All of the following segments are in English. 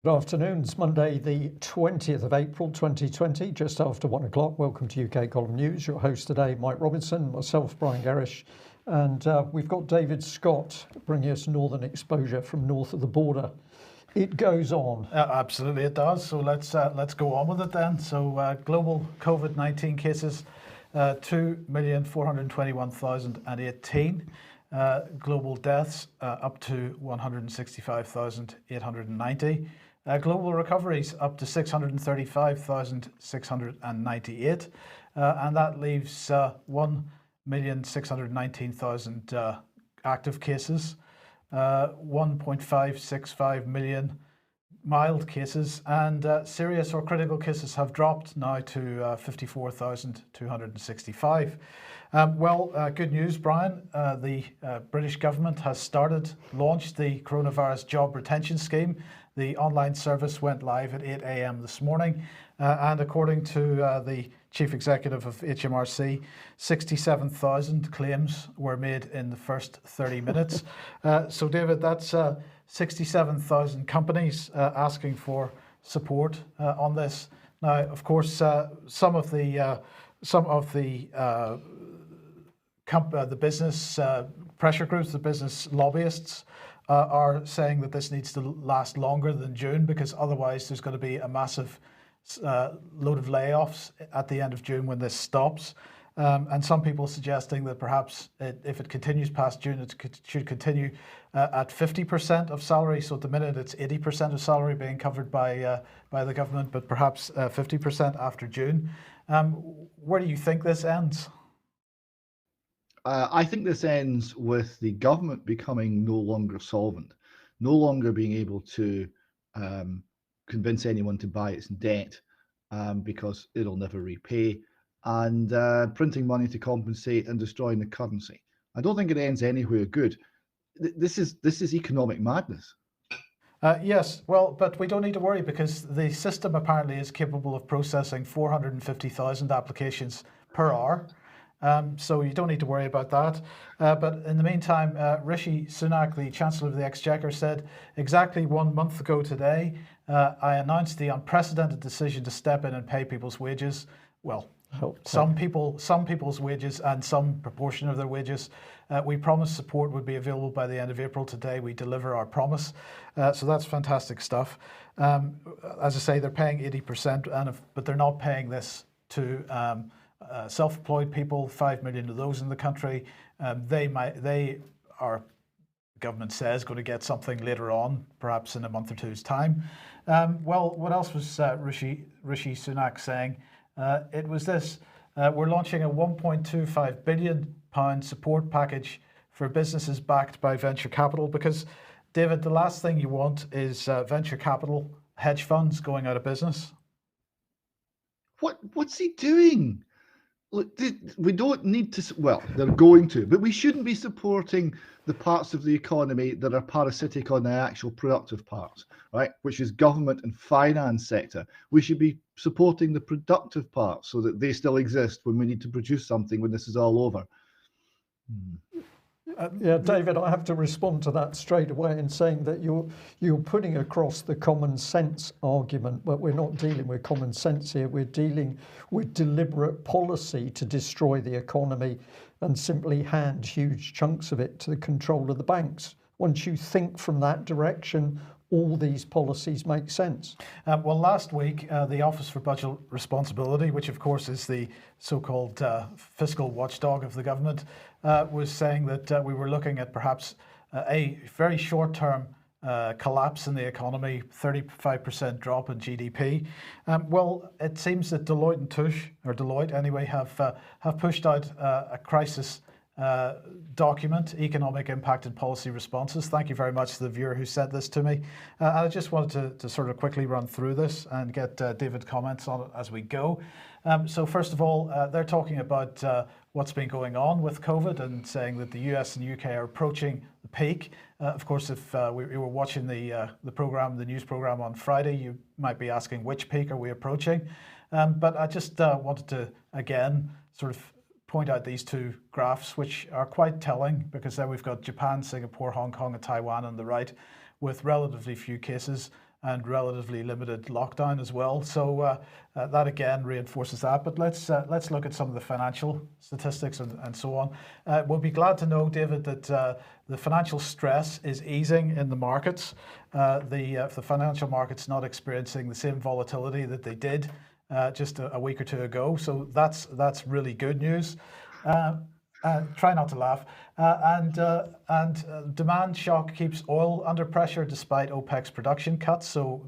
Good afternoon. It's Monday, the 20th of April 2020, just after 1 o'clock. Welcome to UK Column News. Your host today, Mike Robinson, myself, Brian Gerrish, and we've got David Scott bringing us northern exposure from north of the border. It goes on. Absolutely, it does. So let's go on with it then. So global COVID-19 cases, 2,421,018. Global deaths up to 165,890. Global recoveries up to 635,698. And that leaves 1,619,000 active cases, 1.565 million mild cases, and serious or critical cases have dropped now to 54,265. Good news, Brian. The British government has launched the coronavirus job retention scheme. The online service went live at 8 a.m. this morning, and according to the chief executive of HMRC, 67,000 claims were made in the first 30 minutes. So, David, that's 67,000 companies asking for support on this. Now, of course, some of the business pressure groups, the business lobbyists, are saying that this needs to last longer than June, because otherwise there's going to be a massive load of layoffs at the end of June when this stops. And some people suggesting that perhaps if it continues past June, it should continue at 50% of salary. So at the minute it's 80% of salary being covered by the government, but perhaps 50% after June. Where do you think this ends? I think this ends with the government becoming no longer solvent, no longer being able to convince anyone to buy its debt because it'll never repay, and printing money to compensate and destroying the currency. I don't think it ends anywhere good. This is economic madness. Yes, well, but we don't need to worry, because the system apparently is capable of processing 450,000 applications per hour. So you don't need to worry about that. But in the meantime, Rishi Sunak, the Chancellor of the Exchequer, said exactly 1 month ago today, I announced the unprecedented decision to step in and pay people's wages. Well, some people's wages and some proportion of their wages. We promised support would be available by the end of April. Today we deliver our promise. So that's fantastic stuff. As I say, they're paying 80%, but they're not paying this to self-employed people, 5 million of those in the country. They are, the government says, going to get something later on, perhaps in a month or two's time. What else was Rishi Sunak saying? It was this: we're launching a £1.25 billion support package for businesses backed by venture capital, because, David, the last thing you want is venture capital hedge funds going out of business. What's he doing? Look, we don't need to, well, they're going to, but we shouldn't be supporting the parts of the economy that are parasitic on the actual productive parts, right? Which is government and finance sector. We should be supporting the productive parts so that they still exist when we need to produce something when this is all over. Yeah, David, I have to respond to that straight away in saying that you're putting across the common sense argument, but we're not dealing with common sense here. We're dealing with deliberate policy to destroy the economy and simply hand huge chunks of it to the control of the banks. Once you think from that direction, all these policies make sense. Last week, the Office for Budget Responsibility, which of course is the so-called fiscal watchdog of the government, was saying that we were looking at perhaps a very short-term collapse in the economy, 35% drop in GDP. It seems that Deloitte and Touche, or Deloitte anyway, have pushed out a crisis document, Economic Impact and Policy Responses. Thank you very much to the viewer who sent this to me. I just wanted to sort of quickly run through this and get David comments on it as we go. So first of all, they're talking about what's been going on with COVID and saying that the US and UK are approaching the peak. Of course, if you were watching the news program on Friday, you might be asking, which peak are we approaching? But I just wanted to, again, sort of point out these two graphs, which are quite telling, because there we've got Japan, Singapore, Hong Kong and Taiwan on the right with relatively few cases, and relatively limited lockdown as well. So that again reinforces that. But let's look at some of the financial statistics and so on. We'll be glad to know, David, that the financial stress is easing in the markets. The financial markets not experiencing the same volatility that they did just a week or two ago. So that's really good news. Try not to laugh. And demand shock keeps oil under pressure despite OPEC's production cuts. So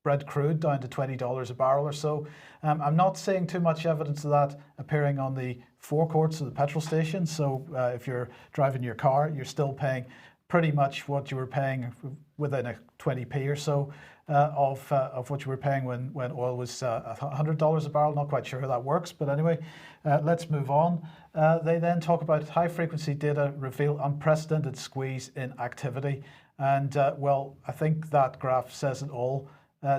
Brent crude down to $20 a barrel or so. I'm not seeing too much evidence of that appearing on the forecourts of the petrol stations. So if you're driving your car, you're still paying pretty much what you were paying within a 20p or so of what you were paying when oil was $100 a barrel. Not quite sure how that works, but anyway, let's move on. They then talk about high frequency data reveal unprecedented squeeze in activity. And well, I think that graph says it all.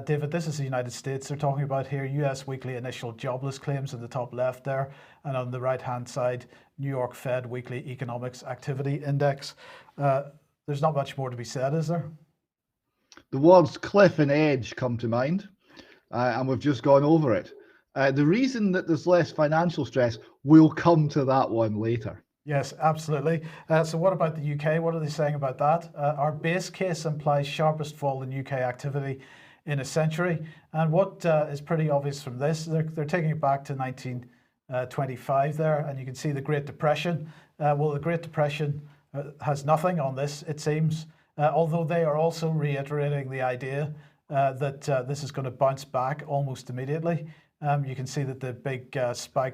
David, this is the United States they're talking about here. US weekly initial jobless claims in the top left there. And on the right-hand side, New York Fed weekly economics activity index. There's not much more to be said, is there? The words cliff and edge come to mind, and we've just gone over it. The reason that there's less financial stress, we'll come to that one later. Yes, absolutely. So what about the UK? What are they saying about that? Our base case implies sharpest fall in UK activity in a century. And what is pretty obvious from this, they're taking it back to 1925 there, and you can see the Great Depression. Well, the Great Depression has nothing on this, it seems, although they are also reiterating the idea that this is going to bounce back almost immediately. You can see that the big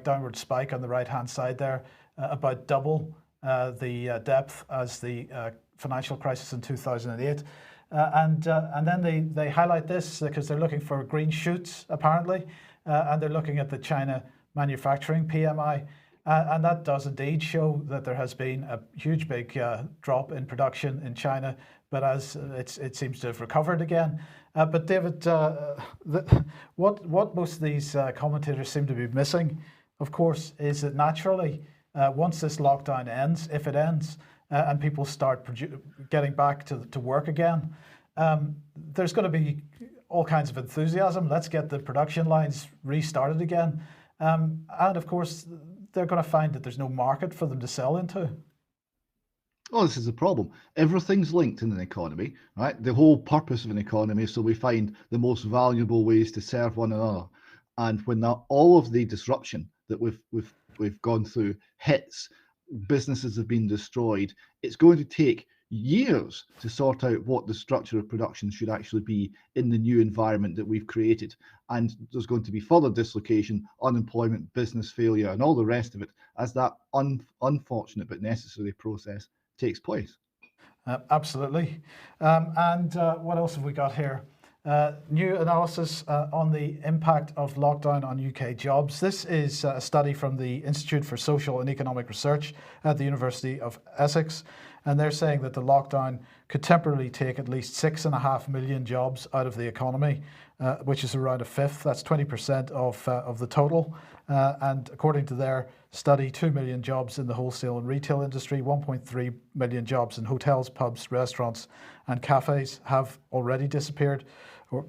downward spike on the right-hand side there, about double the depth as the financial crisis in 2008. And then they highlight this because they're looking for green shoots, apparently, and they're looking at the China manufacturing PMI. And that does indeed show that there has been a huge big drop in production in China, but as it seems to have recovered again. But David, what most of these commentators seem to be missing, of course, is that naturally, once this lockdown ends, if it ends, and people start getting back to work again, there's going to be all kinds of enthusiasm. Let's get the production lines restarted again. And of course, they're going to find that there's no market for them to sell into. Oh, this is the problem. Everything's linked in an economy, right? The whole purpose of an economy is so we find the most valuable ways to serve one another. And when all of the disruption that we've gone through hits, businesses have been destroyed, it's going to take years to sort out what the structure of production should actually be in the new environment that we've created. And there's going to be further dislocation, unemployment, business failure, and all the rest of it as that unfortunate but necessary process takes place. Absolutely. And what else have we got here? New analysis on the impact of lockdown on UK jobs. This is a study from the Institute for Social and Economic Research at the University of Essex. And they're saying that the lockdown could temporarily take at least 6.5 million jobs out of the economy, which is around a fifth. That's 20% of the total. And according to their study, 2 million jobs in the wholesale and retail industry, 1.3 million jobs in hotels, pubs, restaurants, and cafes have already disappeared. Or,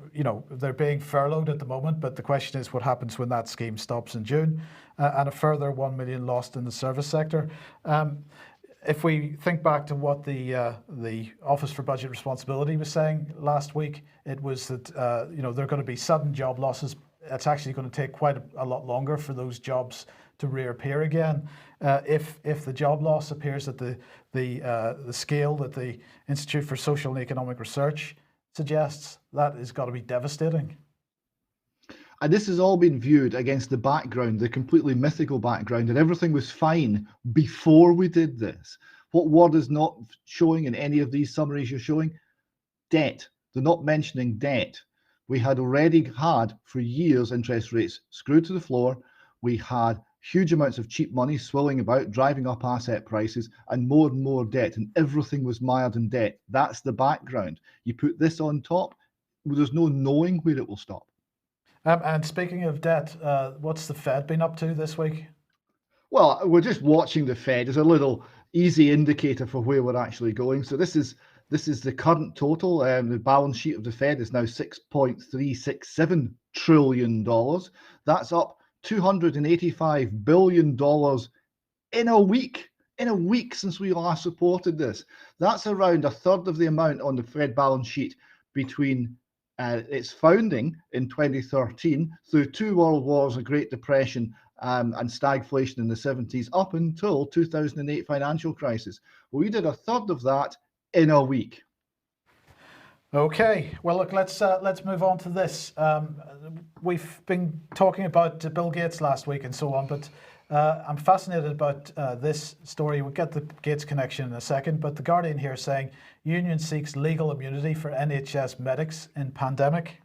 they're being furloughed at the moment, but the question is what happens when that scheme stops in June, and a further 1 million lost in the service sector. If we think back to what the Office for Budget Responsibility was saying last week, it was that there are going to be sudden job losses. It's actually going to take quite a lot longer for those jobs to reappear again. If the job loss appears at the scale that the Institute for Social and Economic Research suggests, that has got to be devastating. And this has all been viewed against the background, the completely mythical background, and everything was fine before we did this. What word is not showing in any of these summaries you're showing? Debt. They're not mentioning debt. We had already had for years interest rates screwed to the floor. We had huge amounts of cheap money swirling about, driving up asset prices, and more debt, and everything was mired in debt. That's the background. You put this on top, there's no knowing where it will stop. And speaking of debt, what's the Fed been up to this week? Well, we're just watching the Fed as a little easy indicator for where we're actually going. So this is This is the current total. The balance sheet of the Fed is now $6.367 trillion. That's up $285 billion in a week. In a week since we last reported this. That's around a third of the amount on the Fed balance sheet between its founding in 2013 through 2 world wars, a Great Depression, and stagflation in the 70s up until 2008 financial crisis. Well, we did a third of that in a week. Okay, well, look, let's move on to this. We've been talking about Bill Gates last week and so on, but I'm fascinated about this story. We'll get the Gates connection in a second, but the Guardian here saying union seeks legal immunity for NHS medics in pandemic.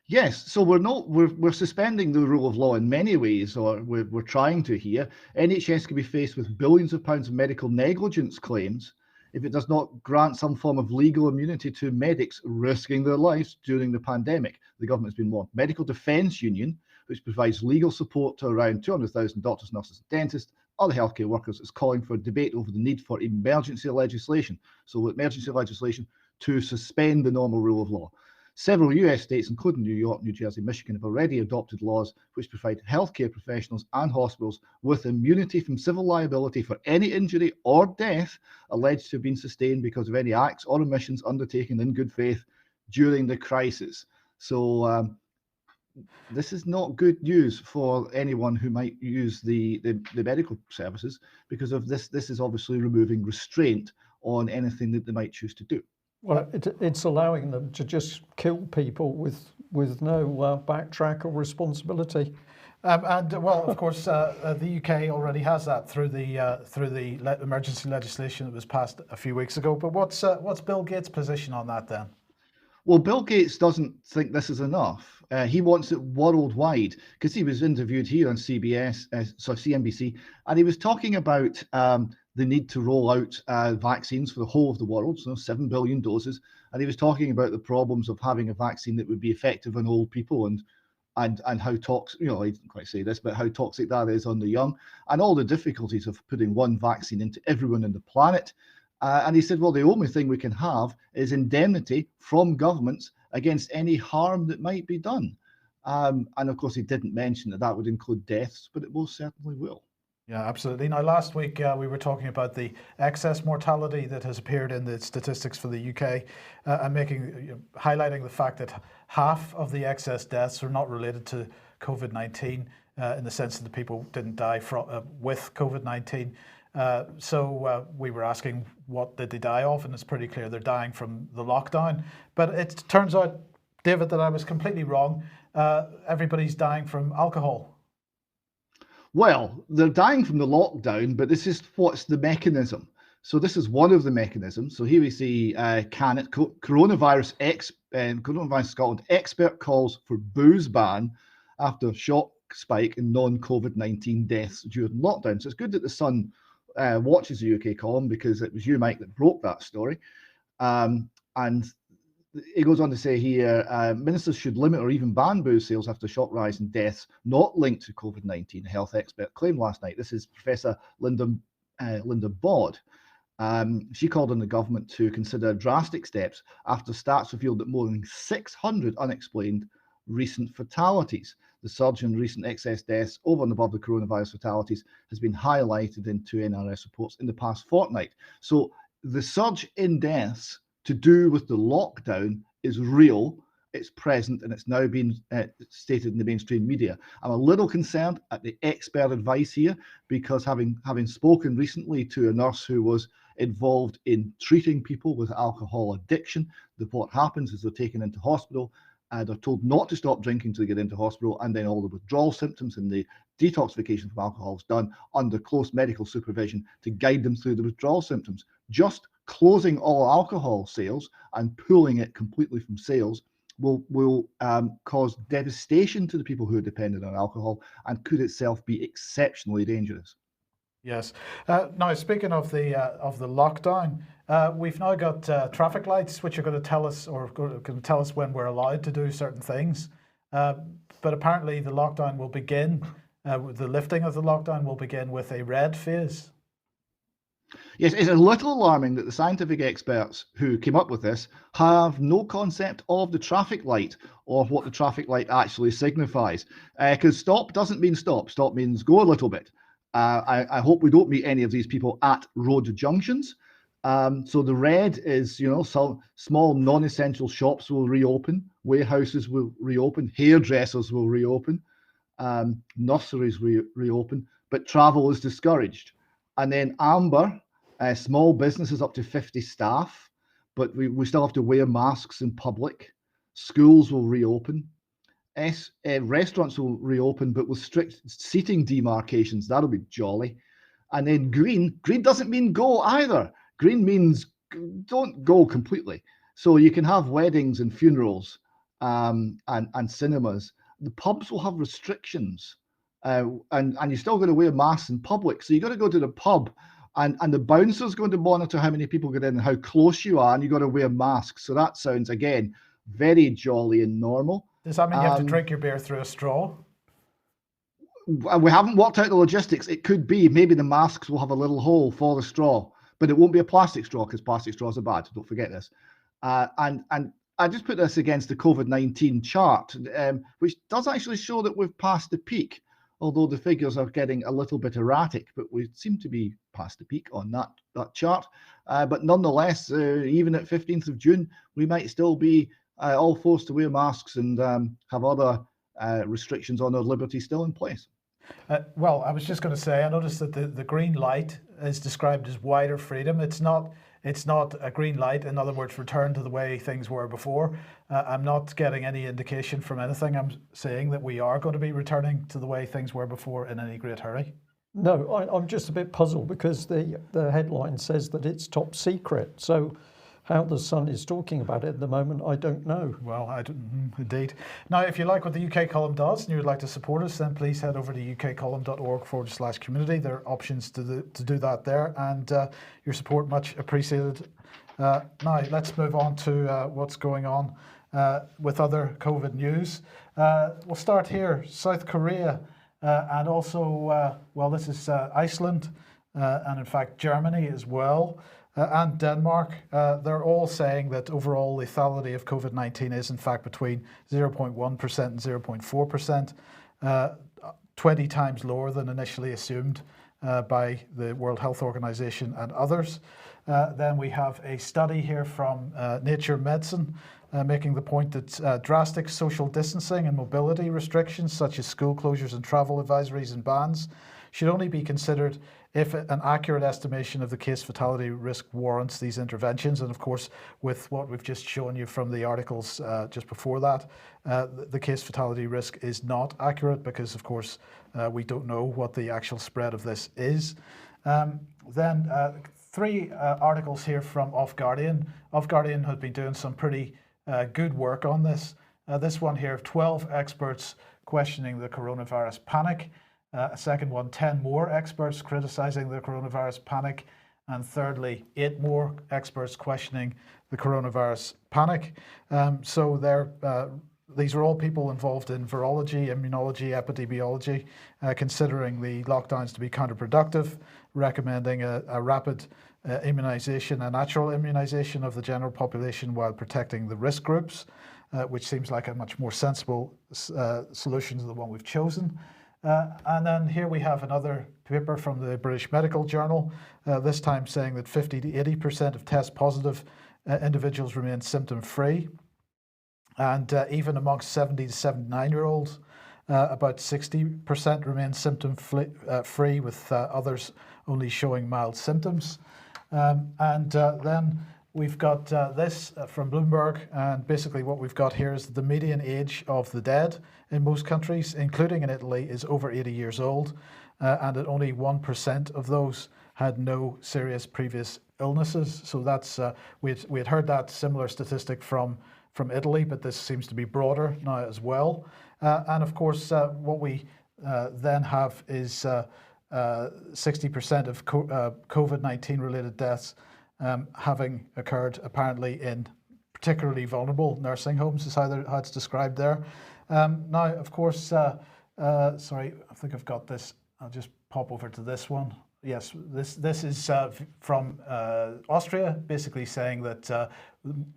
Yes, so we're suspending the rule of law in many ways, or we're trying to here. NHS can be faced with billions of pounds of medical negligence claims if it does not grant some form of legal immunity to medics risking their lives during the pandemic. The government has been warned. Medical Defence Union, which provides legal support to around 200,000 doctors, nurses, and dentists, other healthcare workers, is calling for a debate over the need for emergency legislation. So emergency legislation to suspend the normal rule of law. Several US states, including New York, New Jersey, Michigan, have already adopted laws which provide healthcare professionals and hospitals with immunity from civil liability for any injury or death alleged to have been sustained because of any acts or omissions undertaken in good faith during the crisis. So this is not good news for anyone who might use the medical services, because of this. This is obviously removing restraint on anything that they might choose to do. Well, it's allowing them to just kill people with no backtrack or responsibility. And well, of course, the UK already has that through the emergency legislation that was passed a few weeks ago. But what's Bill Gates' position on that then? Well, Bill Gates doesn't think this is enough. He wants it worldwide, because he was interviewed here on CNBC, and he was talking about the need to roll out vaccines for the whole of the world, so 7 billion doses. And he was talking about the problems of having a vaccine that would be effective on old people and how toxic, I didn't quite say this, but how toxic that is on the young, and all the difficulties of putting one vaccine into everyone on the planet. And he said, well, the only thing we can have is indemnity from governments against any harm that might be done. And of course, he didn't mention that would include deaths, but it most certainly will. Yeah, absolutely. Now, last week we were talking about the excess mortality that has appeared in the statistics for the UK, and highlighting the fact that half of the excess deaths are not related to COVID-19, in the sense that the people didn't die with COVID-19. So we were asking, what did they die of? And it's pretty clear they're dying from the lockdown. But it turns out, David, that I was completely wrong. Everybody's dying from alcohol. Well, they're dying from the lockdown, but this is what's the mechanism. So this is one of the mechanisms. So here we see coronavirus Scotland expert calls for booze ban after shock spike in non-COVID-19 deaths during lockdown. So it's good that the Sun watches the UK column, because it was you, Mike, that broke that story. And it goes on to say here, ministers should limit or even ban booze sales after shock rise in deaths not linked to COVID-19, a health expert claimed last night. This is Professor Linda Bod. She called on the government to consider drastic steps after stats revealed that more than 600 unexplained recent fatalities. The surge in recent excess deaths over and above the coronavirus fatalities has been highlighted in 2 NRS reports in the past fortnight. So the surge in deaths to do with the lockdown is real, it's present, and it's now been stated in the mainstream media. I'm a little concerned at the expert advice here, because having spoken recently to a nurse who was involved in treating people with alcohol addiction, what happens is they're taken into hospital, they're told not to stop drinking until they get into hospital, and then all the withdrawal symptoms and the detoxification from alcohol is done under close medical supervision to guide them through the withdrawal symptoms. Just closing all alcohol sales and pulling it completely from sales will cause devastation to the people who are dependent on alcohol, and could itself be exceptionally dangerous. Yes. Now, speaking of the lockdown, we've now got traffic lights which are going to tell us, when we're allowed to do certain things. But apparently, the lockdown will begin. The lifting of the lockdown will begin with a red phase. Yes, it's a little alarming that the scientific experts who came up with this have no concept of the traffic light or what the traffic light actually signifies. Because stop doesn't mean stop. Stop means go a little bit. I hope we don't meet any of these people at road junctions. So the red is, some small non-essential shops will reopen, warehouses will reopen, hairdressers will reopen, nurseries reopen, but travel is discouraged. And then amber, small businesses up to 50 staff, but we still have to wear masks in public. Schools will reopen. Restaurants will reopen, but with strict seating demarcations. That'll be jolly. And then green doesn't mean go either. Green means don't go completely. So you can have weddings and funerals and cinemas. The pubs will have restrictions, and you're still going to wear masks in public. So you got to go to the pub, and the bouncer's going to monitor how many people get in and how close you are, and you got to wear masks. So that sounds, again, very jolly and normal. Does that mean you have to drink your beer through a straw? We haven't worked out the logistics. It could be maybe the masks will have a little hole for the straw, but it won't be a plastic straw because plastic straws are bad. Don't forget this. And I just put this against the COVID-19 chart, which does actually show that we've passed the peak, although the figures are getting a little bit erratic, but we seem to be past the peak on that chart. But nonetheless, even at 15th of June, we might still be all forced to wear masks and have other restrictions on our liberty still in place. Well, I was just going to say, I noticed that the green light is described as wider freedom. It's not a green light. In other words, return to the way things were before. I'm not getting any indication from anything I'm saying that we are going to be returning to the way things were before in any great hurry. No, I'm just a bit puzzled because the headline says that it's top secret. So how the Sun is talking about it at the moment, I don't know. Well, I don't, indeed. Now, if you like what the UK column does and you would like to support us, then please head over to ukcolumn.org/community. There are options to do that there, and your support much appreciated. Now, let's move on to what's going on with other COVID news. We'll start here. South Korea and also, well, this is Iceland and in fact Germany as well. And Denmark, they're all saying that overall lethality of COVID-19 is in fact between 0.1% and 0.4%, 20 times lower than initially assumed by the World Health Organization and others. Then we have a study here from Nature Medicine making the point that drastic social distancing and mobility restrictions such as school closures and travel advisories and bans should only be considered if an accurate estimation of the case fatality risk warrants these interventions. And of course, with what we've just shown you from the articles just before that, the case fatality risk is not accurate because, of course, we don't know what the actual spread of this is. Then three articles here from Off Guardian. Off Guardian has been doing some pretty good work on this. This one here, 12 experts questioning the coronavirus panic. A second one, 10 more experts criticizing the coronavirus panic. And thirdly, 8 more experts questioning the coronavirus panic. These are all people involved in virology, immunology, epidemiology, considering the lockdowns to be counterproductive, recommending a rapid immunization, a natural immunization of the general population while protecting the risk groups, which seems like a much more sensible solution to the one we've chosen. And then here we have another paper from the British Medical Journal, this time saying that 50 to 80% of test positive individuals remain symptom-free. And even amongst 70 to 79-year-olds, about 60% remain symptom-free, with others only showing mild symptoms. Then we've got this from Bloomberg, and basically what we've got here is the median age of the dead in most countries, including in Italy, is over 80 years old, and that only 1% of those had no serious previous illnesses. So that's we had heard that similar statistic from Italy, but this seems to be broader now as well. And of course, what we then have is 60% of COVID-19 related deaths having occurred apparently in particularly vulnerable nursing homes, is how it's described there. Now, of course, sorry, I think I've got this. I'll just pop over to this one. Yes, this is from Austria, basically saying that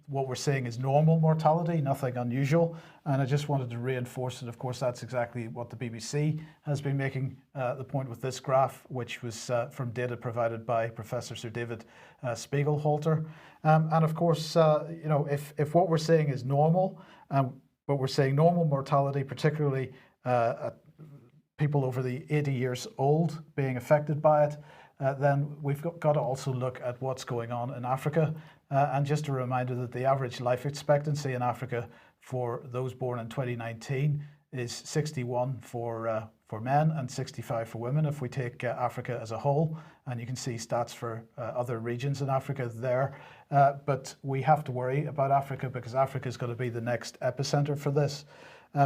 what we're seeing is normal mortality, nothing unusual. And I just wanted to reinforce that, of course, that's exactly what the BBC has been making the point with this graph, which was from data provided by Professor Sir David Spiegelhalter. And of course, if what we're saying is normal, but we're saying normal mortality, particularly people over the 80 years old being affected by it, then we've got to also look at what's going on in Africa. And just a reminder that the average life expectancy in Africa for those born in 2019 is 61 for men and 65 for women if we take Africa as a whole. And you can see stats for other regions in Africa there. But we have to worry about Africa because Africa is going to be the next epicenter for this.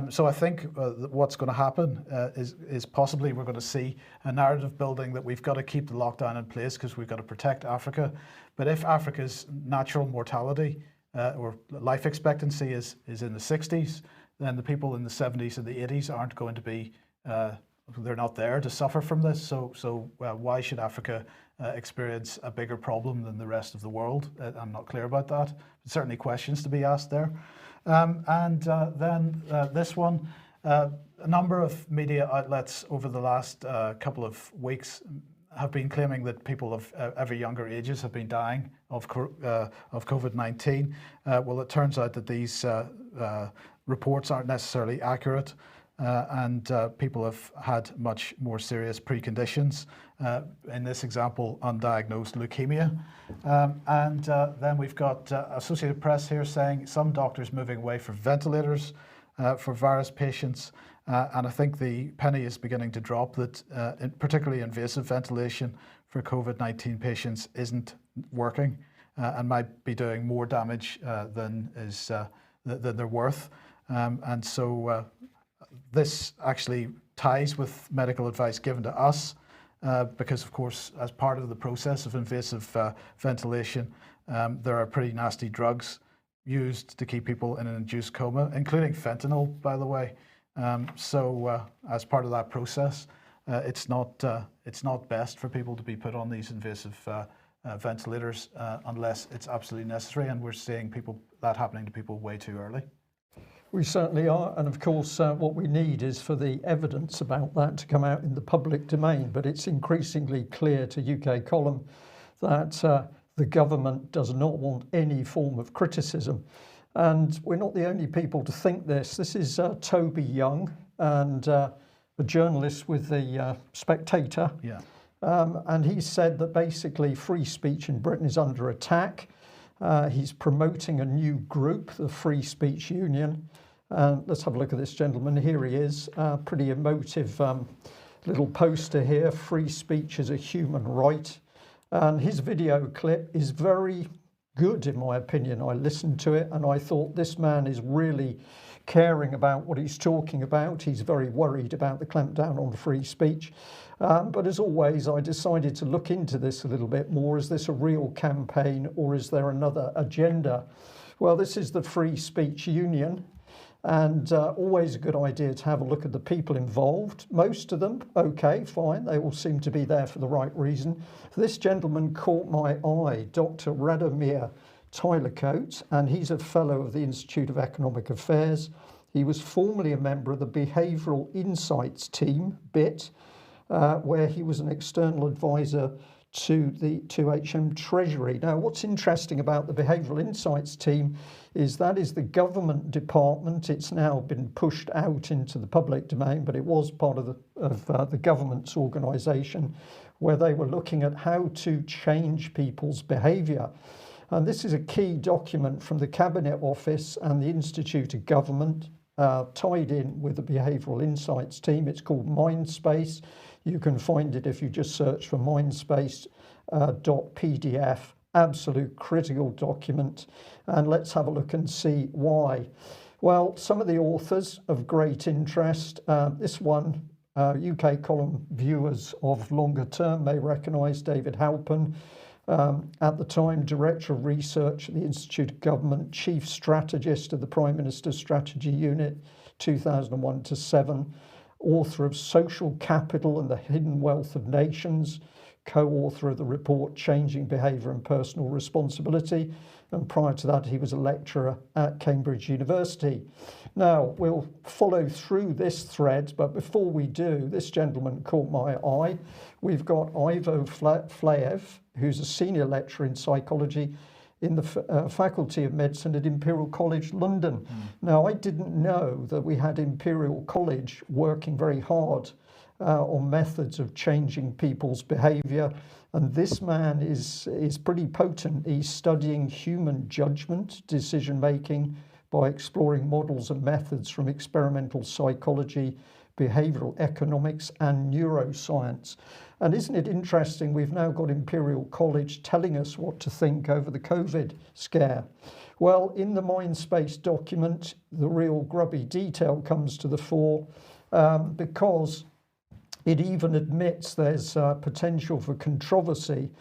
So I think what's going to happen is possibly we're going to see a narrative building that we've got to keep the lockdown in place because we've got to protect Africa. But if Africa's natural mortality or life expectancy is in the 60s, then the people in the 70s and the 80s aren't going to be, they're not there to suffer from this. So why should Africa experience a bigger problem than the rest of the world? I'm not clear about that. Certainly questions to be asked there. Then this one, a number of media outlets over the last couple of weeks have been claiming that people of every younger ages have been dying of COVID-19. Well, it turns out that these reports aren't necessarily accurate. And people have had much more serious preconditions. In this example, undiagnosed leukemia. Then we've got Associated Press here saying some doctors moving away from ventilators for virus patients. And I think the penny is beginning to drop that particularly invasive ventilation for COVID-19 patients isn't working and might be doing more damage than they're worth. This actually ties with medical advice given to us because, of course, as part of the process of invasive ventilation, there are pretty nasty drugs used to keep people in an induced coma, including fentanyl, by the way. As part of that process, it's not best for people to be put on these invasive ventilators unless it's absolutely necessary, and we're seeing that happening to people way too early. We certainly are, and of course what we need is for the evidence about that to come out in the public domain, but it's increasingly clear to UK Column that the government does not want any form of criticism, and we're not the only people to think this. This is Toby Young, and a journalist with the Spectator, and he said that basically free speech in Britain is under attack. He's promoting a new group, the Free Speech Union. Let's have a look at this gentleman. Here he is, pretty emotive little poster here. Free speech is a human right. And his video clip is very good, in my opinion. I listened to it and I thought this man is really caring about what he's talking about. He's very worried about the clampdown on free speech. But as always, I decided to look into this a little bit more. Is this a real campaign or is there another agenda? Well, this is the Free Speech Union, and always a good idea to have a look at the people involved. Most of them, okay, fine, they all seem to be there for the right reason. This gentleman caught my eye, Dr. Radomir Tylercote, and he's a fellow of the Institute of Economic Affairs. He was formerly a member of the Behavioural Insights team, BIT, where he was an external advisor to the 2HM Treasury. Now, what's interesting about the Behavioural Insights team is that is the government department. It's now been pushed out into the public domain, but it was part of the government's organisation where they were looking at how to change people's behaviour. And this is a key document from the Cabinet Office and the Institute of Government, tied in with the Behavioural Insights team. It's called Mindspace. You can find it if you just search for mindspace.pdf. Absolute critical document. And let's have a look and see why. Well, some of the authors of great interest. This one, UK Column viewers of longer term may recognise David Halpern. At the time, Director of Research at the Institute of Government, Chief Strategist of the Prime Minister's Strategy Unit, 2001 to 7. author of Social Capital and the Hidden Wealth of Nations, co-author of the report Changing Behaviour and Personal Responsibility, and prior to that he was a lecturer at Cambridge University. Now we'll follow through this thread, but before we do, this gentleman caught my eye. We've got Ivo Flaev, who's a senior lecturer in psychology in the Faculty of Medicine at Imperial College London. Now I didn't know that we had Imperial College working very hard on methods of changing people's behaviour, and this man is pretty potent. He's studying human judgment, decision making, by exploring models and methods from experimental psychology, behavioural economics and neuroscience. And isn't it interesting, we've now got Imperial College telling us what to think over the COVID scare. Well, in the Mindspace document, the real grubby detail comes to the fore, because it even admits there's potential for controversy.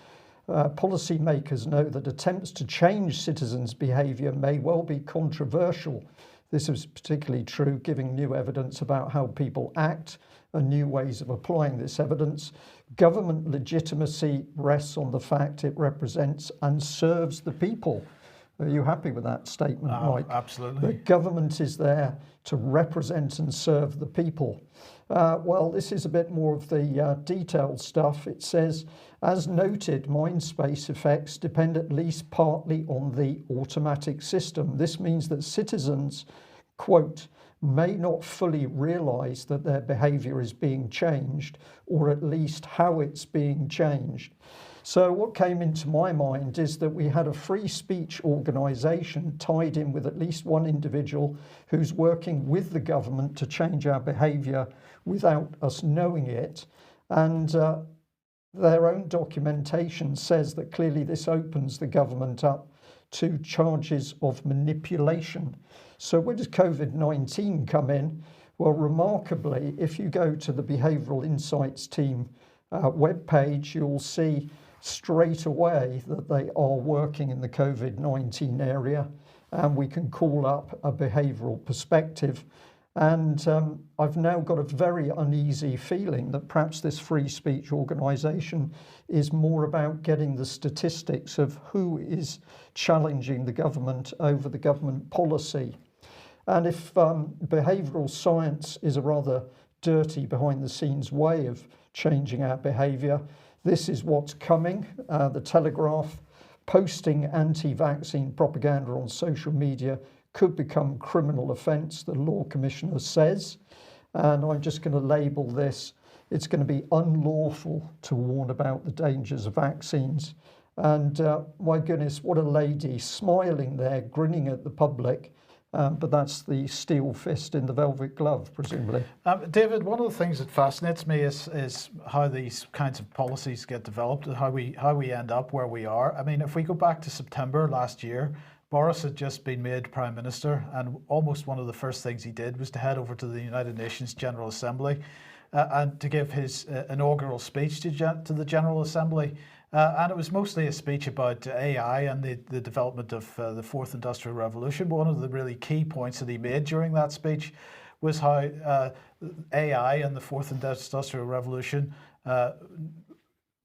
Policymakers know that attempts to change citizens' behaviour may well be controversial. This is particularly true giving new evidence about how people act and new ways of applying this evidence. Government legitimacy rests on the fact it represents and serves the people. Are you happy with that statement, Mike? Absolutely. The government is there to represent and serve the people. Well, this is a bit more of the detailed stuff. It says, as noted, Mindspace effects depend at least partly on the automatic system. This means that citizens, quote, may not fully realise that their behaviour is being changed, or at least how it's being changed. So what came into my mind is that we had a free speech organisation tied in with at least one individual who's working with the government to change our behaviour without us knowing it. And their own documentation says that clearly this opens the government up to charges of manipulation. So where does COVID-19 come in? Well, remarkably, if you go to the Behavioural Insights team webpage, you'll see straight away that they are working in the COVID-19 area, and we can call up a behavioural perspective. And I've now got a very uneasy feeling that perhaps this free speech organisation is more about getting the statistics of who is challenging the government over the government policy. And if behavioural science is a rather dirty behind the scenes way of changing our behaviour, this is what's coming. The Telegraph: posting anti-vaccine propaganda on social media could become criminal offence, the Law Commissioner says. And I'm just going to label this: it's going to be unlawful to warn about the dangers of vaccines. And my goodness, what a lady, smiling there, grinning at the public. But that's the steel fist in the velvet glove, presumably. David, one of the things that fascinates me is how these kinds of policies get developed and how we end up where we are. I mean, if we go back to September last year, Boris had just been made Prime Minister, and almost one of the first things he did was to head over to the United Nations General Assembly and to give his inaugural speech to the General Assembly. And it was mostly a speech about AI and the development of the Fourth Industrial Revolution. But one of the really key points that he made during that speech was how AI and the Fourth Industrial Revolution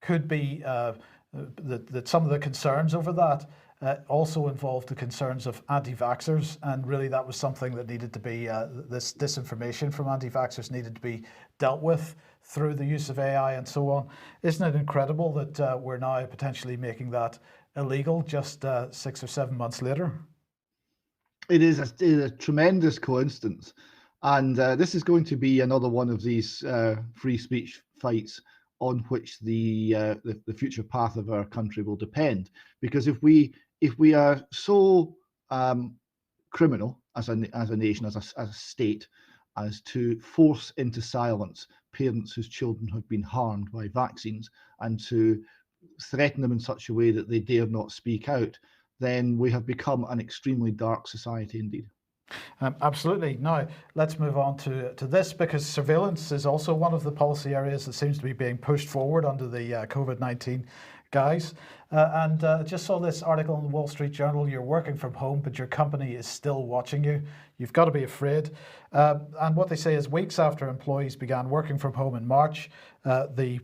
could be, that some of the concerns over that also involved the concerns of anti-vaxxers, and really that was something that needed to be, this disinformation from anti-vaxxers needed to be dealt with through the use of AI and so on. Isn't it incredible that we're now potentially making that illegal just 6 or 7 months later? It is a tremendous coincidence, and this is going to be another one of these free speech fights on which the future path of our country will depend. Because if we are so criminal as a nation, as a state, as to force into silence parents whose children have been harmed by vaccines and to threaten them in such a way that they dare not speak out, then we have become an extremely dark society indeed. Absolutely. Now, let's move on to this, because surveillance is also one of the policy areas that seems to be being pushed forward under the COVID-19 guys. And just saw this article in the Wall Street Journal. You're working from home, but your company is still watching you. You've got to be afraid. And what they say is weeks after employees began working from home in March, the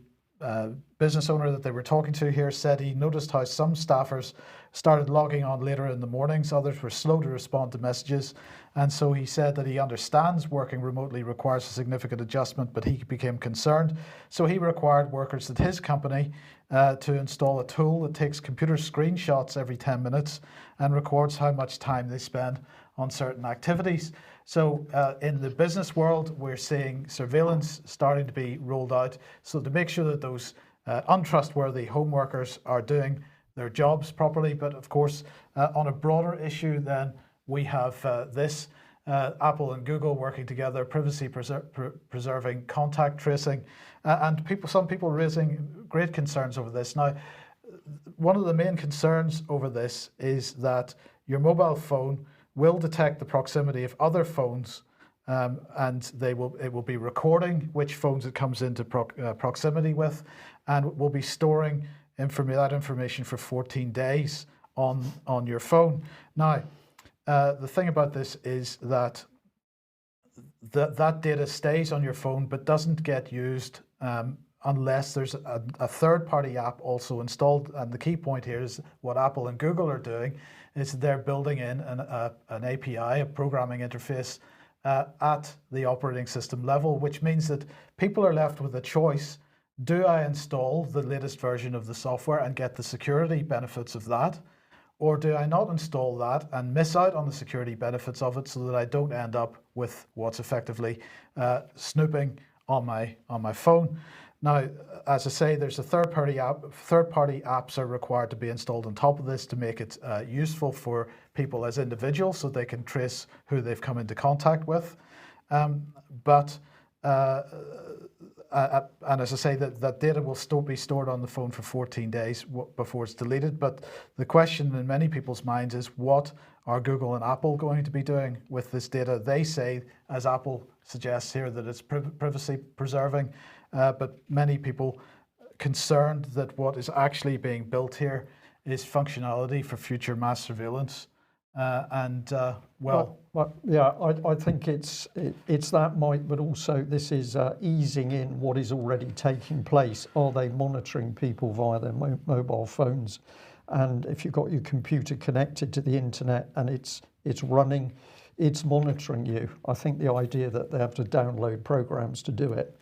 business owner that they were talking to here said he noticed how some staffers started logging on later in the mornings. Others were slow to respond to messages. And so he said that he understands working remotely requires a significant adjustment, but he became concerned. So he required workers at his company to install a tool that takes computer screenshots every 10 minutes and records how much time they spend on certain activities. So in the business world, we're seeing surveillance starting to be rolled out. So to make sure that those untrustworthy home workers are doing their jobs properly. But of course, on a broader issue, then we have this. Apple and Google working together, privacy preserving contact tracing, and some people raising great concerns over this. Now, one of the main concerns over this is that your mobile phone will detect the proximity of other phones, and it will be recording which phones it comes into proximity with, and will be storing that information for 14 days on your phone. Now, the thing about this is that that data stays on your phone but doesn't get used unless there's a third-party app also installed. And the key point here is what Apple and Google are doing is they're building in an API, a programming interface, at the operating system level, which means that people are left with a choice. Do I install the latest version of the software and get the security benefits of that? Or do I not install that and miss out on the security benefits of it so that I don't end up with what's effectively snooping on my phone? Now, as I say, there's a third-party app. Third-party apps are required to be installed on top of this to make it useful for people as individuals so they can trace who they've come into contact with. And as I say, that data will still be stored on the phone for 14 days before it's deleted. But the question in many people's minds is, what are Google and Apple going to be doing with this data? They say, as Apple suggests here, that it's privacy preserving, but many people concerned that what is actually being built here is functionality for future mass surveillance. Yeah, I think it's that, Mike, but also this is easing in what is already taking place. Are they monitoring people via their mobile phones? And if you've got your computer connected to the internet and it's running, it's monitoring you. I think the idea that they have to download programs to do it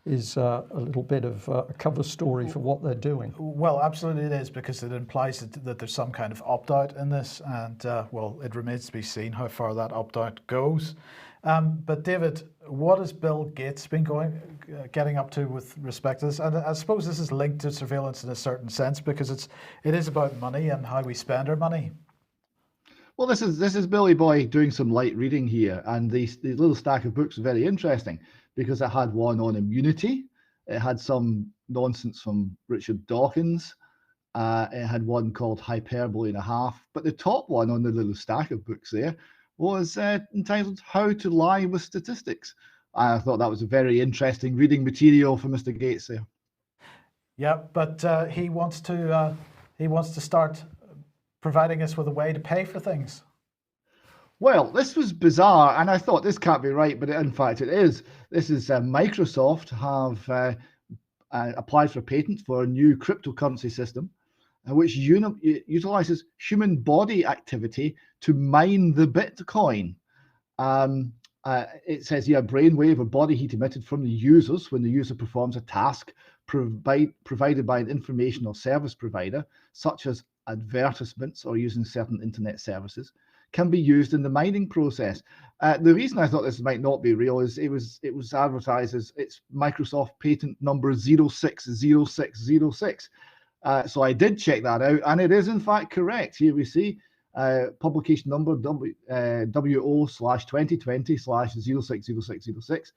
is a little bit of a cover story for what they're doing. Well, absolutely it is, because it implies that there's some kind of opt-out in this, and well, it remains to be seen how far that opt-out goes. But David, what has Bill Gates been getting up to with respect to this? And I suppose this is linked to surveillance in a certain sense, because it is about money and how we spend our money. Well, this is Billy Boy doing some light reading here, and the little stack of books are very interesting, because it had one on immunity, it had some nonsense from Richard Dawkins, it had one called Hyperbole and a Half, but the top one on the little stack of books there was entitled How to Lie with Statistics. I thought that was a very interesting reading material for Mr. Gates there. Yeah, but he wants to start providing us with a way to pay for things. Well, this was bizarre, and I thought this can't be right, but in fact it is. This is Microsoft have applied for a patent for a new cryptocurrency system, which utilizes human body activity to mine the Bitcoin. It says here, brainwave or body heat emitted from the users when the user performs a task provided by an information or service provider, such as advertisements or using certain internet services, can be used in the mining process. The reason I thought this might not be real is it was advertised as it's Microsoft patent number 060606. So I did check that out, and it is in fact correct. Here we see publication number WO/2020/060606,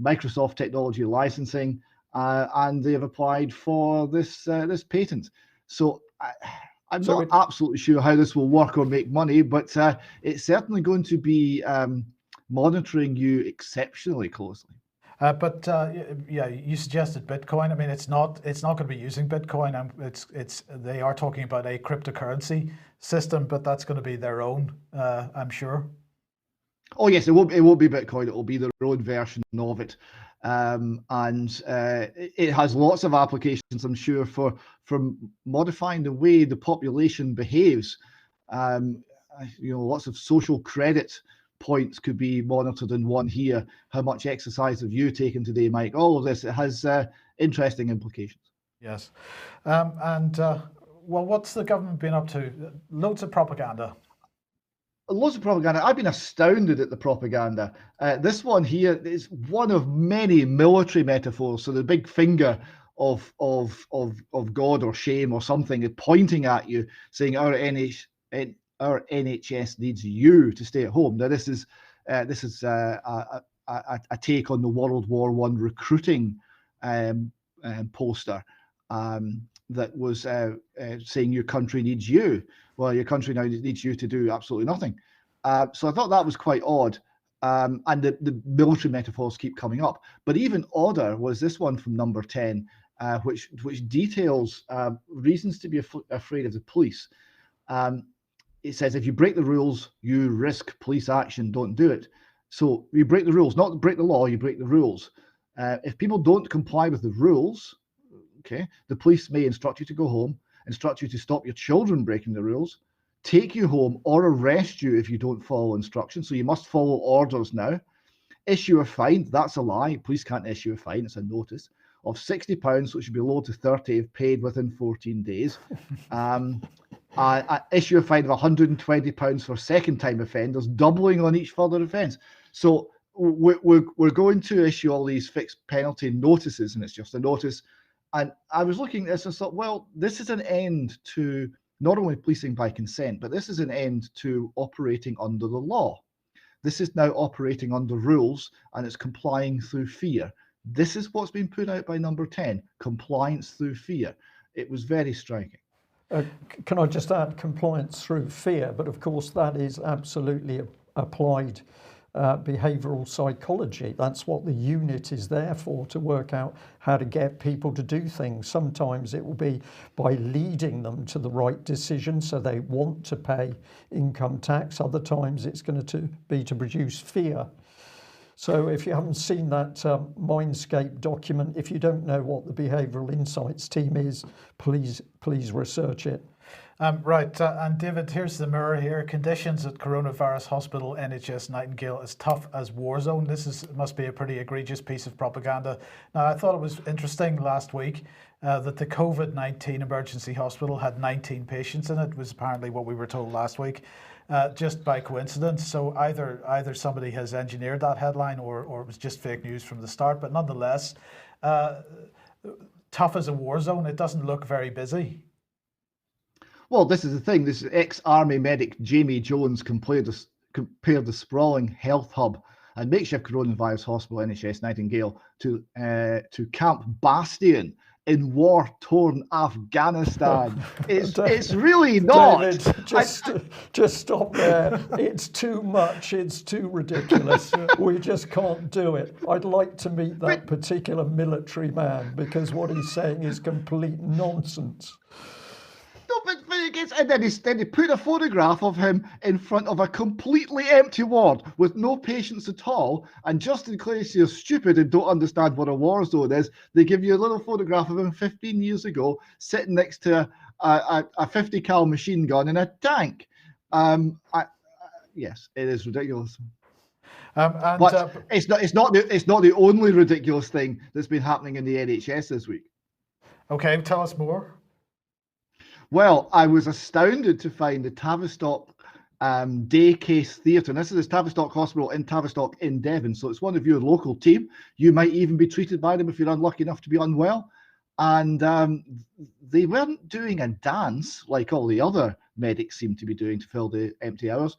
Microsoft Technology Licensing, and they have applied for this patent. So I'm not absolutely sure how this will work or make money, but it's certainly going to be monitoring you exceptionally closely. Yeah, you suggested Bitcoin. I mean, it's not going to be using Bitcoin. They are talking about a cryptocurrency system, but that's going to be their own, I'm sure. Oh yes, it won't be Bitcoin. It will be their own version of it, it has lots of applications, I'm sure, for modifying the way the population behaves. Lots of social credit points could be monitored in one here. How much exercise have you taken today, Mike? All of this, it has interesting implications. Yes, well, what's the government been up to? Loads of propaganda. Loads of propaganda. I've been astounded at the propaganda. This one here is one of many military metaphors. So the big finger of God or shame or something is pointing at you, saying our NHS needs you to stay at home. Now this is a take on the World War I recruiting poster that was saying your country needs you. Well, your country now needs you to do absolutely nothing. So I thought that was quite odd. And the military metaphors keep coming up. But even odder was this one from number 10, which details reasons to be afraid of the police. It says if you break the rules, you risk police action. Don't do it. So you break the rules, not break the law, you break the rules. If people don't comply with the rules, okay, the police may instruct you to go home, instruct you to stop your children breaking the rules, take you home, or arrest you if you don't follow instructions. So you must follow orders now. Issue a fine. That's a lie. Police can't issue a fine. It's a notice of £60, so it should be lowered to 30 if paid within 14 days. Issue a fine of £120 for second-time offenders, doubling on each further offence. So we're going to issue all these fixed penalty notices, and it's just a notice. And I was looking at this and thought, well, this is an end to not only policing by consent, but this is an end to operating under the law. This is now operating under rules, and it's complying through fear. This is what's been put out by number 10, compliance through fear. It was very striking. Can I just add compliance through fear? But of course, that is absolutely applied behavioural psychology. That's what the unit is there for, to work out how to get people to do things. Sometimes it will be by leading them to the right decision so they want to pay income tax. Other times it's going to be to produce fear. So if you haven't seen that Mindscape document, if you don't know what the Behavioural Insights team is, please research it. Right, and David, here's the mirror here. Conditions at Coronavirus Hospital NHS Nightingale as tough as war zone. This must be a pretty egregious piece of propaganda. Now, I thought it was interesting last week that the COVID-19 emergency hospital had 19 patients in it. It was apparently what we were told last week, just by coincidence. So either somebody has engineered that headline or it was just fake news from the start. But nonetheless, tough as a war zone. It doesn't look very busy. Well, this is the thing. This ex-army medic Jamie Jones compared the sprawling health hub and makeshift coronavirus hospital NHS Nightingale to Camp Bastion in war-torn Afghanistan. It's really not. David, just stop there. It's too much. It's too ridiculous. We just can't do it. I'd like to meet that particular military man, because what he's saying is complete nonsense. No, but and then he put a photograph of him in front of a completely empty ward with no patients at all. And just in case you're stupid and don't understand what a war zone is, they give you a little photograph of him 15 years ago sitting next to a 50 cal machine gun in a tank. Yes, it is ridiculous. But it's not the only ridiculous thing that's been happening in the NHS this week. Okay, tell us more. Well, I was astounded to find the Tavistock Day Case Theatre. And this is Tavistock Hospital in Tavistock in Devon. So it's one of your local team. You might even be treated by them if you're unlucky enough to be unwell. And they weren't doing a dance like all the other medics seem to be doing to fill the empty hours.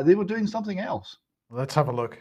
They were doing something else. Let's have a look.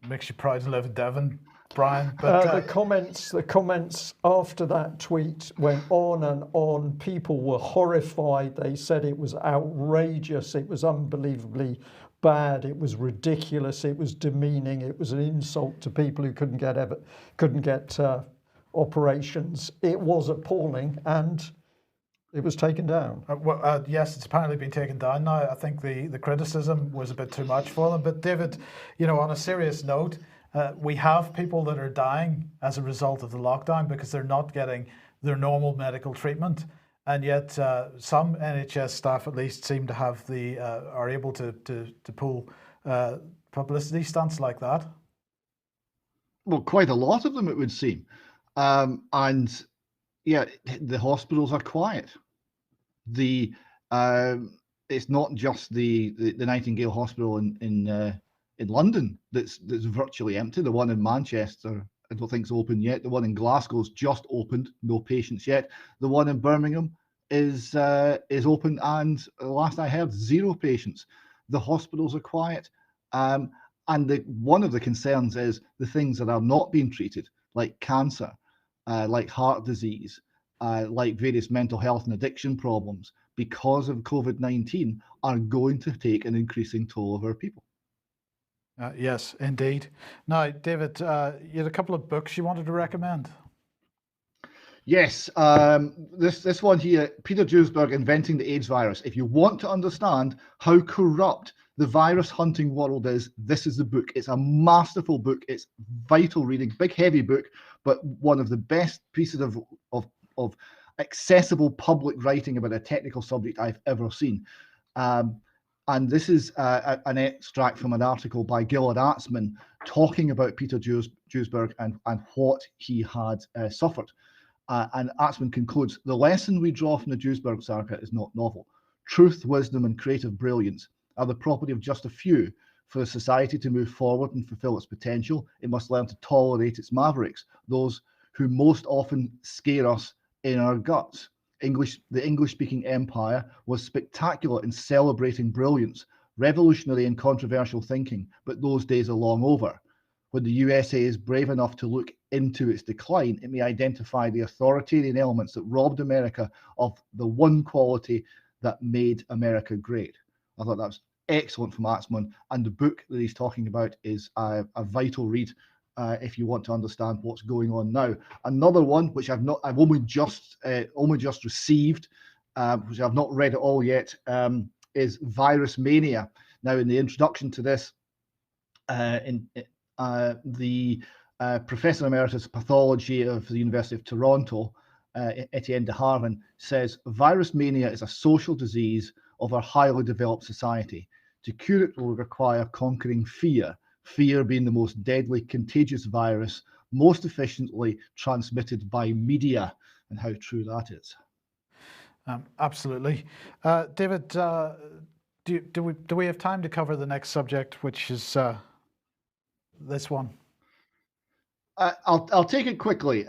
Makes you proud to live in Devon, Brian. But the comments after that tweet went on and on. People were horrified. They said it was outrageous. It was unbelievably bad. It was ridiculous. It was demeaning. It was an insult to people who couldn't get operations. It was appalling, and it was taken down. Yes, it's apparently been taken down now. I think the criticism was a bit too much for them. But David, on a serious note, we have people that are dying as a result of the lockdown because they're not getting their normal medical treatment, and yet some NHS staff at least seem to have are able to pull publicity stunts like that. Well, quite a lot of them, it would seem, and yeah, the hospitals are quiet. It's not just the Nightingale Hospital in London that's virtually empty. The one in Manchester, I don't think it's open yet. The one in Glasgow's just opened, no patients yet. The one in Birmingham is open, and last I heard, 0 patients. The hospitals are quiet, and one of the concerns is the things that are not being treated, like cancer, like heart disease, like various mental health and addiction problems, because of COVID-19, are going to take an increasing toll of our people. Yes, indeed. Now, David, you had a couple of books you wanted to recommend. Yes, this one here, Peter Duesberg, Inventing the AIDS Virus. If you want to understand how corrupt the virus hunting world is, this is the book. It's a masterful book. It's vital reading, big heavy book, but one of the best pieces of accessible public writing about a technical subject I've ever seen. And this is an extract from an article by Gillard Atzmon talking about Peter Duesberg and what he had suffered. And Atzmon concludes, the lesson we draw from the Duesberg saga is not novel. Truth, wisdom, and creative brilliance are the property of just a few. For a society to move forward and fulfill its potential, it must learn to tolerate its mavericks, those who most often scare us in our guts. The English-speaking empire was spectacular in celebrating brilliance, revolutionary in controversial thinking, but those days are long over. When the USA is brave enough to look into its decline, it may identify the authoritarian elements that robbed America of the one quality that made America great. I thought that was excellent from Atzmon, and the book that he's talking about is a vital read if you want to understand what's going on now. Another one which I've only just received, which I've not read it all yet, is Virus Mania. Now, in the introduction to this, the Professor Emeritus of Pathology of the University of Toronto, Etienne de Harven, says virus mania is a social disease of our highly developed society. To cure it will require conquering fear, fear being the most deadly contagious virus, most efficiently transmitted by media, and how true that is. Absolutely. David, do we have time to cover the next subject, which is this one? I'll take it quickly.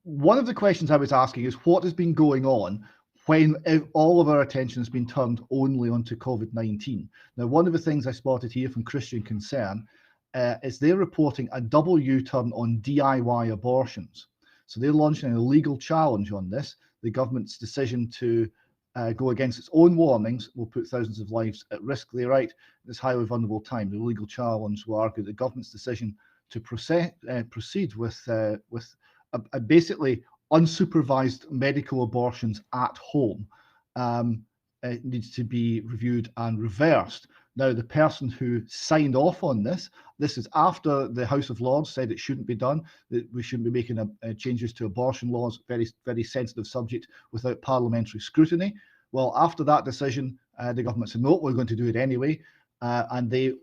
One of the questions I was asking is what has been going on when all of our attention has been turned only onto COVID-19. Now, one of the things I spotted here from Christian Concern is they're reporting a double U-turn on DIY abortions. So they're launching an illegal challenge on this. The government's decision to go against its own warnings will put thousands of lives at risk. They write, at this highly vulnerable time, the legal challenge will argue the government's decision to proceed with basically unsupervised medical abortions at home needs to be reviewed and reversed. Now, the person who signed off on this is after the House of Lords said it shouldn't be done, that we shouldn't be making changes to abortion laws, very, very sensitive subject, without parliamentary scrutiny. Well, after that decision, the government said, no, we're going to do it anyway. And they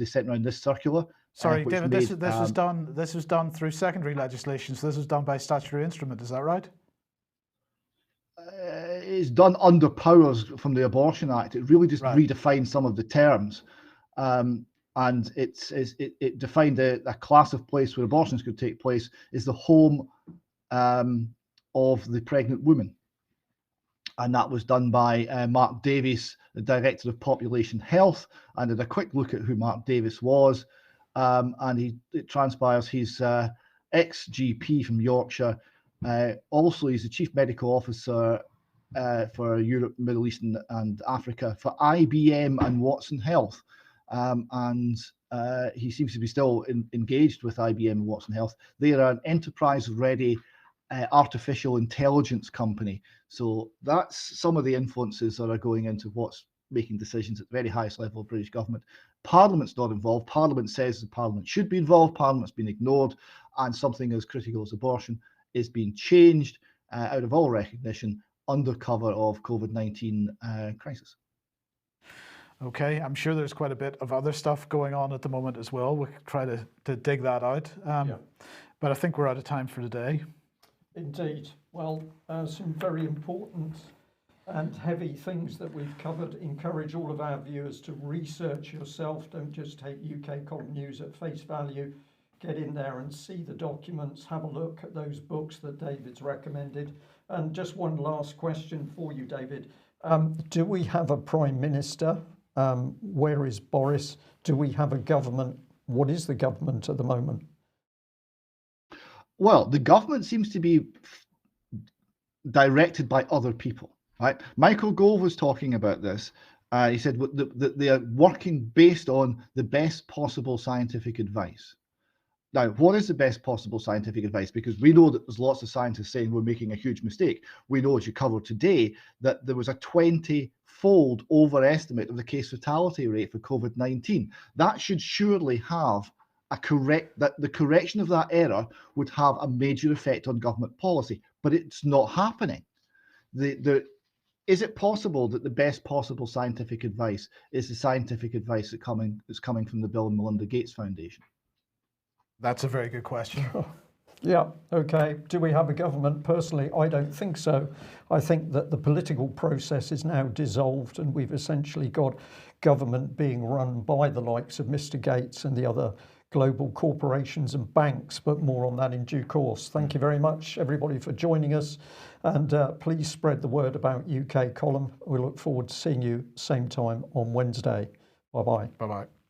sent around this circular. Sorry, David, this was done through secondary legislation, so this was done by statutory instrument, is that right? It's done under powers from the Abortion Act. It really just redefined some of the terms. And it defined a class of place where abortions could take place is the home of the pregnant woman. and that was done by Mark Davies, the Director of Population Health. I did a quick look at who Mark Davies was, and it transpires he's ex-GP from Yorkshire. Also, he's the Chief Medical Officer for Europe, Middle East, and Africa for IBM and Watson Health. And he seems to be still engaged with IBM and Watson Health. They are an enterprise-ready artificial intelligence company. So that's some of the influences that are going into what's making decisions at the very highest level of British government. Parliament's not involved. Parliament says the Parliament should be involved. Parliament's been ignored, and something as critical as abortion is being changed out of all recognition under cover of COVID-19 crisis. Okay, I'm sure there's quite a bit of other stuff going on at the moment as well. We'll try to dig that out. But I think we're out of time for today. Indeed. Well, some very important and heavy things that we've covered. Encourage all of our viewers to research yourself. Don't just take UK Column News at face value. Get in there and see the documents. Have a look at those books that David's recommended. And just one last question for you, David. Do we have a Prime Minister? Where is Boris? Do we have a government? What is the government at the moment? Well, the government seems to be directed by other people, right? Michael Gove was talking about this. He said that they are working based on the best possible scientific advice. Now, what is the best possible scientific advice? Because we know that there's lots of scientists saying we're making a huge mistake. We know, as you covered today, that there was a 20-fold overestimate of the case fatality rate for COVID-19. That should surely have the correction of that error would have a major effect on government policy, but it's not happening. Is it possible that the best possible scientific advice is the scientific advice that's coming from the Bill and Melinda Gates Foundation? That's a very good question. Yeah, okay. Do we have a government? Personally, I don't think so. I think that the political process is now dissolved and we've essentially got government being run by the likes of Mr. Gates and the other global corporations and banks, but more on that in due course. Thank you very much, everybody, for joining us. And please spread the word about UK Column. We look forward to seeing you same time on Wednesday. Bye-bye. Bye-bye.